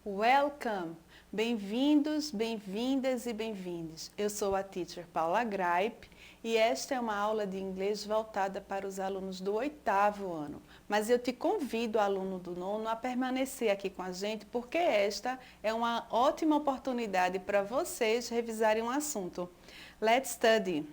Welcome! Bem-vindos, bem-vindas e bem-vindos. Eu sou a teacher Paula Graip e esta é uma aula de inglês voltada para os alunos do 8º ano. Mas eu te convido, aluno do 9º, a permanecer aqui com a gente porque esta é uma ótima oportunidade para vocês revisarem um assunto. Let's study!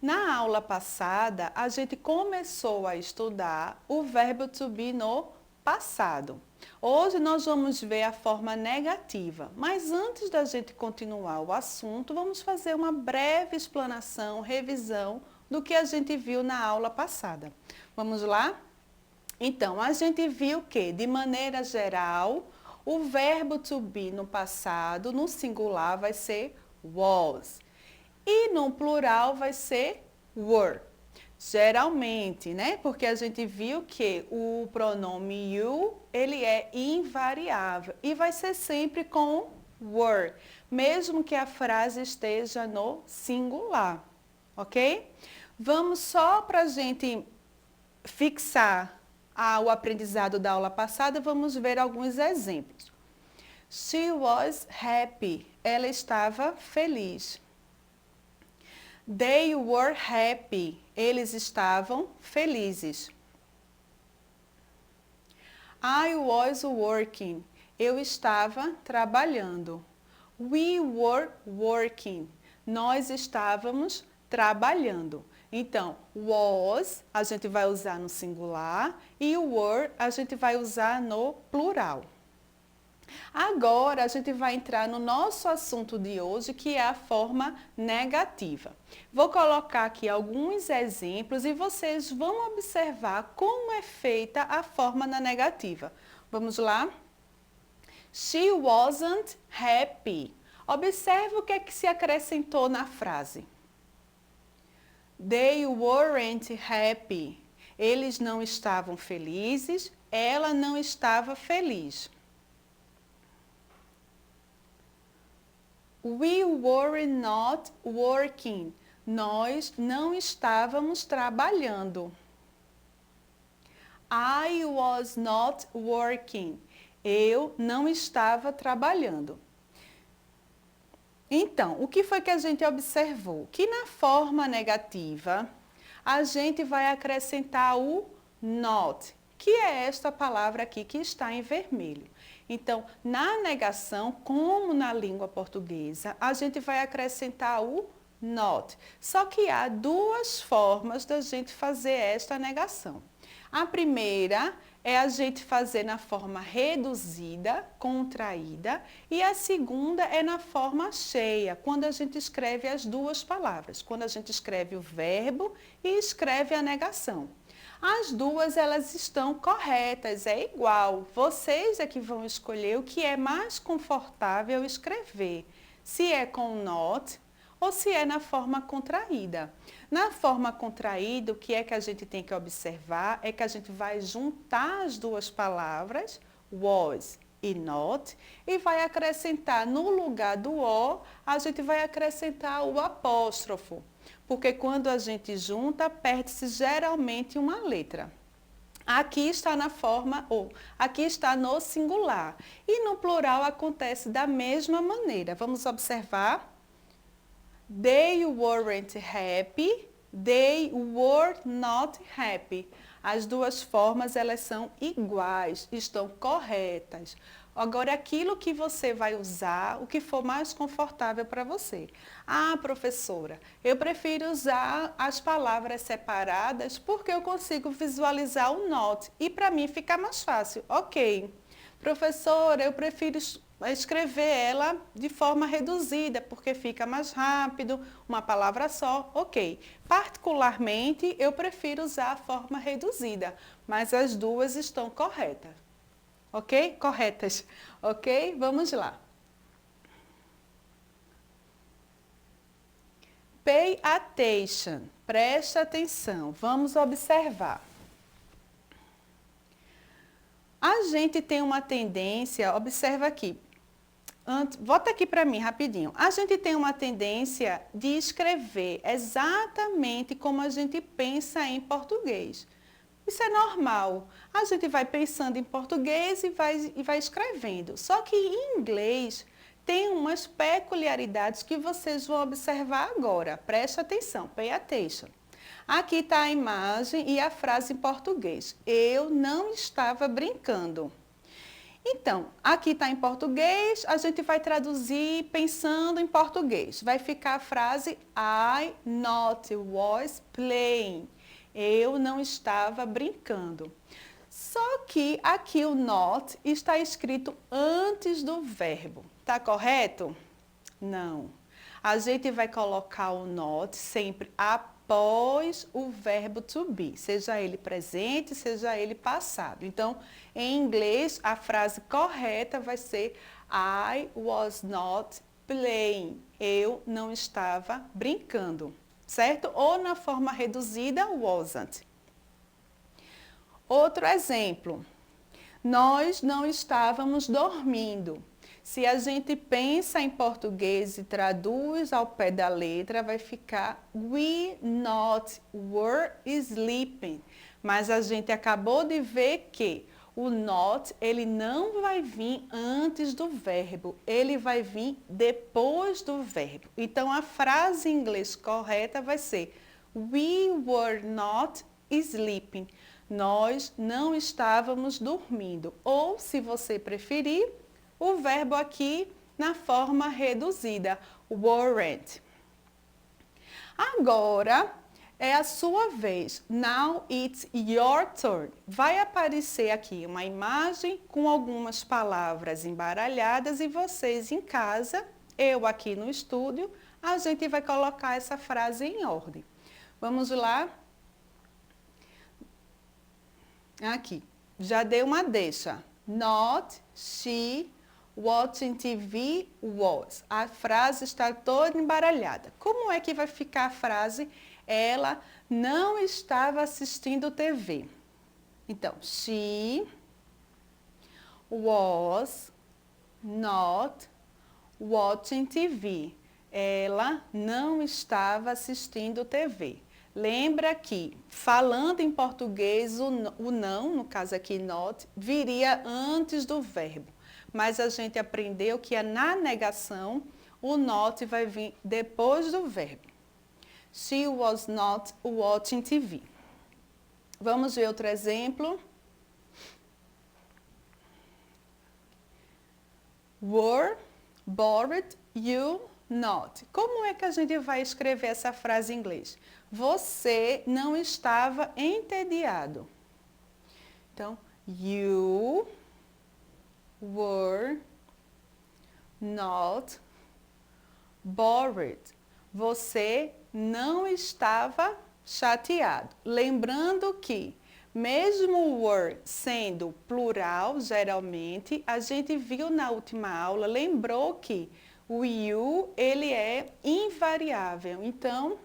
Na aula passada, a gente começou a estudar o verbo to be no passado. Hoje nós vamos ver a forma negativa, mas antes da gente continuar o assunto, vamos fazer uma breve explanação, revisão do que a gente viu na aula passada. Vamos lá? Então, a gente viu que, de maneira geral, o verbo to be no passado, no singular, vai ser was. E no plural vai ser were. Geralmente, né? Porque a gente viu que o pronome you, ele é invariável e vai ser sempre com were, mesmo que a frase esteja no singular, ok? Vamos só para a gente fixar o aprendizado da aula passada, vamos ver alguns exemplos. She was happy. Ela estava feliz. They were happy. Eles estavam felizes. I was working. Eu estava trabalhando. We were working. Nós estávamos trabalhando. Então, was a gente vai usar no singular e o were a gente vai usar no plural. Agora, a gente vai entrar no nosso assunto de hoje, que é a forma negativa. Vou colocar aqui alguns exemplos e vocês vão observar como é feita a forma na negativa. Vamos lá? She wasn't happy. Observe o que é que se acrescentou na frase. They weren't happy. Eles não estavam felizes, ela não estava feliz. We were not working. Nós não estávamos trabalhando. I was not working. Eu não estava trabalhando. Então, o que foi que a gente observou? Que na forma negativa, a gente vai acrescentar o not, que é esta palavra aqui que está em vermelho. Então, na negação, como na língua portuguesa, a gente vai acrescentar o not. Só que há duas formas da gente fazer esta negação. A primeira é a gente fazer na forma reduzida, contraída, e a segunda é na forma cheia, quando a gente escreve as duas palavras, quando a gente escreve o verbo e escreve a negação. As duas, elas estão corretas, é igual. Vocês é que vão escolher o que é mais confortável escrever. Se é com not ou se é na forma contraída. Na forma contraída, o que é que a gente tem que observar é que a gente vai juntar as duas palavras, was e not, e vai acrescentar no lugar do o, a gente vai acrescentar o apóstrofo. Porque quando a gente junta, perde-se geralmente uma letra. Aqui está na forma ou, aqui está no singular. E no plural acontece da mesma maneira. Vamos observar. They weren't happy, they were not happy. As duas formas, elas são iguais, estão corretas. Agora, aquilo que você vai usar, o que for mais confortável para você. Ah, professora, eu prefiro usar as palavras separadas porque eu consigo visualizar o not e para mim fica mais fácil. Ok. Professora, eu prefiro escrever ela de forma reduzida porque fica mais rápido, uma palavra só. Ok. Particularmente, eu prefiro usar a forma reduzida, mas as duas estão corretas. Ok? Corretas. Ok? Vamos lá. Pay attention. Preste atenção. Vamos observar. A gente tem uma tendência, observa aqui. Volta aqui para mim rapidinho. A gente tem uma tendência de escrever exatamente como a gente pensa em português. Isso é normal. A gente vai pensando em português e vai escrevendo. Só que em inglês tem umas peculiaridades que vocês vão observar agora. Preste atenção, pay attention. Aqui está a imagem e a frase em português. Eu não estava brincando. Então, aqui está em português, a gente vai traduzir pensando em português. Vai ficar a frase I not was playing. Eu não estava brincando. Só que aqui o not está escrito antes do verbo. Tá correto? Não. A gente vai colocar o not sempre após o verbo to be, seja ele presente, seja ele passado. Então, em inglês, a frase correta vai ser I was not playing. Eu não estava brincando, certo? Ou na forma reduzida, wasn't. Outro exemplo. Nós não estávamos dormindo. Se a gente pensa em português e traduz ao pé da letra, vai ficar we not were sleeping. Mas a gente acabou de ver que o not, ele não vai vir antes do verbo, ele vai vir depois do verbo. Então, a frase em inglês correta vai ser we were not sleeping. Nós não estávamos dormindo. Ou, se você preferir, o verbo aqui na forma reduzida, weren't. Agora é a sua vez. Now it's your turn. Vai aparecer aqui uma imagem com algumas palavras embaralhadas e vocês em casa, eu aqui no estúdio, a gente vai colocar essa frase em ordem. Vamos lá? Aqui, já dei uma deixa. Not, she, watching TV was. A frase está toda embaralhada. Como é que vai ficar a frase? Ela não estava assistindo TV. Então, she was not watching TV. Ela não estava assistindo TV. Lembra que, falando em português, o não, no caso aqui not, viria antes do verbo. Mas a gente aprendeu que na negação, o not vai vir depois do verbo. She was not watching TV. Vamos ver outro exemplo. Were bored you not. Como é que a gente vai escrever essa frase em inglês? Você não estava entediado. Então, you were not bored. Você não estava chateado. Lembrando que, mesmo o were sendo plural, geralmente, a gente viu na última aula, lembrou que o you, ele é invariável. Então,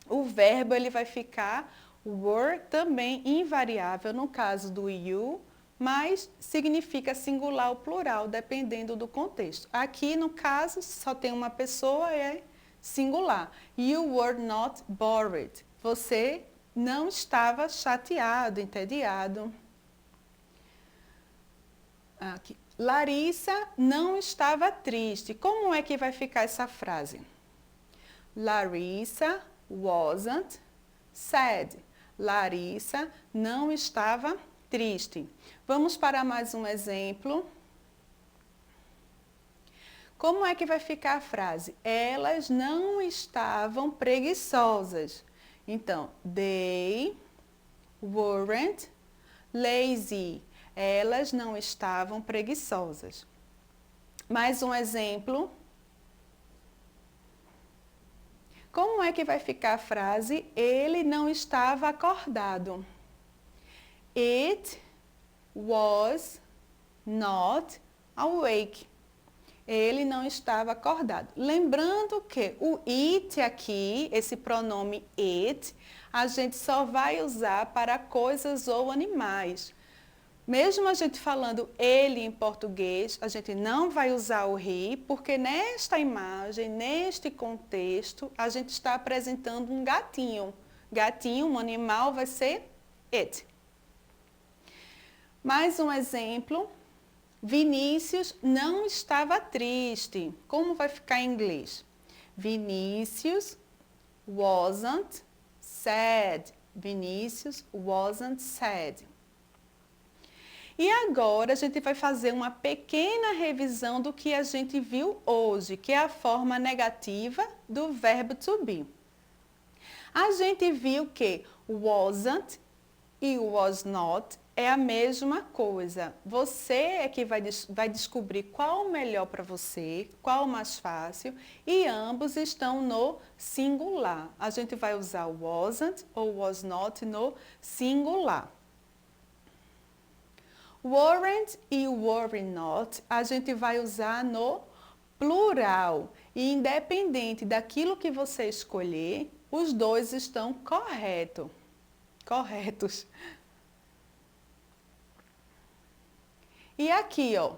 o verbo ele vai ficar were também invariável no caso do you, mas significa singular ou plural, dependendo do contexto. Aqui, no caso, só tem uma pessoa, é singular. You were not bored. Você não estava chateado, entediado. Aqui. Larissa não estava triste. Como é que vai ficar essa frase? Larissa wasn't sad. Larissa não estava triste. Vamos para mais um exemplo. Como é que vai ficar a frase? Elas não estavam preguiçosas. Então, they weren't lazy. Elas não estavam preguiçosas. Mais um exemplo. Como é que vai ficar a frase? Ele não estava acordado. It was not awake. Ele não estava acordado. Lembrando que o it aqui, esse pronome it, a gente só vai usar para coisas ou animais. Mesmo a gente falando ele em português, a gente não vai usar o he, porque nesta imagem, neste contexto, a gente está apresentando um gatinho. Gatinho, um animal, vai ser it. Mais um exemplo. Vinícius não estava triste. Como vai ficar em inglês? Vinícius wasn't sad. Vinícius wasn't sad. E agora a gente vai fazer uma pequena revisão do que a gente viu hoje, que é a forma negativa do verbo to be. A gente viu que wasn't e was not é a mesma coisa. Você é que vai descobrir qual o melhor para você, qual o mais fácil, e ambos estão no singular. A gente vai usar wasn't ou was not no singular. Weren't e were not, a gente vai usar no plural. E independente daquilo que você escolher, os dois estão corretos. E aqui, ó,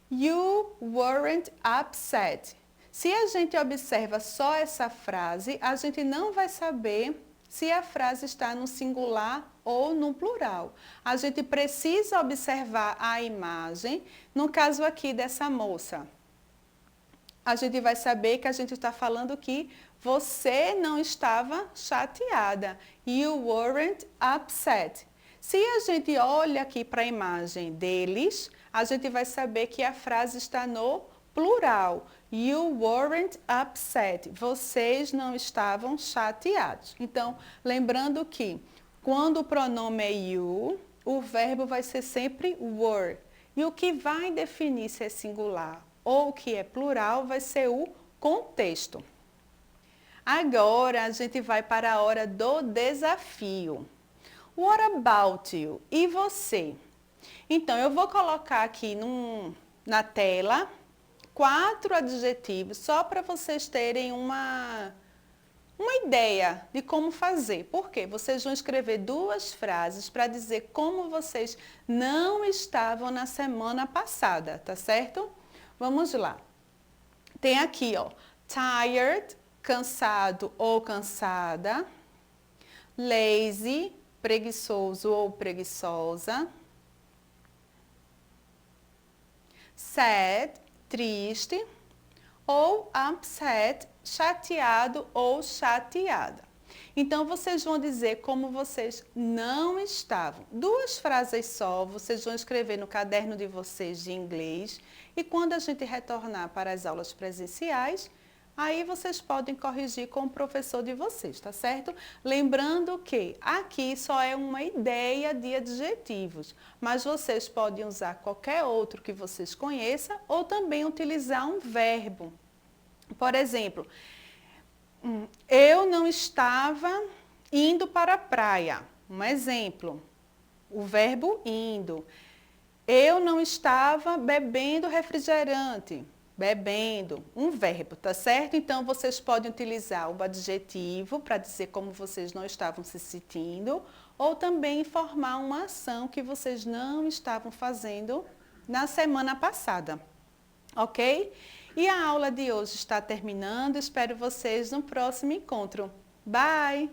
you weren't upset. Se a gente observa só essa frase, a gente não vai saber se a frase está no singular ou no plural. A gente precisa observar a imagem, no caso aqui dessa moça. A gente vai saber que a gente está falando que você não estava chateada. You weren't upset. Se a gente olha aqui para a imagem deles, a gente vai saber que a frase está no plural. You weren't upset. Vocês não estavam chateados. Então, lembrando que quando o pronome é you, o verbo vai ser sempre were. E o que vai definir se é singular ou que é plural vai ser o contexto. Agora a gente vai para a hora do desafio. What about you? E você? Então, eu vou colocar aqui na tela 4 adjetivos, só para vocês terem uma ideia de como fazer. Por quê? Vocês vão escrever 2 frases para dizer como vocês não estavam na semana passada, tá certo? Vamos lá. Tem aqui, ó, tired, cansado ou cansada, lazy, preguiçoso ou preguiçosa, sad, triste, ou upset, chateado ou chateada. Então, vocês vão dizer como vocês não estavam. 2 frases só, vocês vão escrever no caderno de vocês de inglês. E quando a gente retornar para as aulas presenciais, aí vocês podem corrigir com o professor de vocês, tá certo? Lembrando que aqui só é uma ideia de adjetivos, mas vocês podem usar qualquer outro que vocês conheçam ou também utilizar um verbo. Por exemplo, eu não estava indo para a praia. Um exemplo, o verbo indo. Eu não estava bebendo refrigerante. Bebendo, um verbo, tá certo? Então, vocês podem utilizar o adjetivo para dizer como vocês não estavam se sentindo, ou também informar uma ação que vocês não estavam fazendo na semana passada, ok? E a aula de hoje está terminando, espero vocês no próximo encontro. Bye!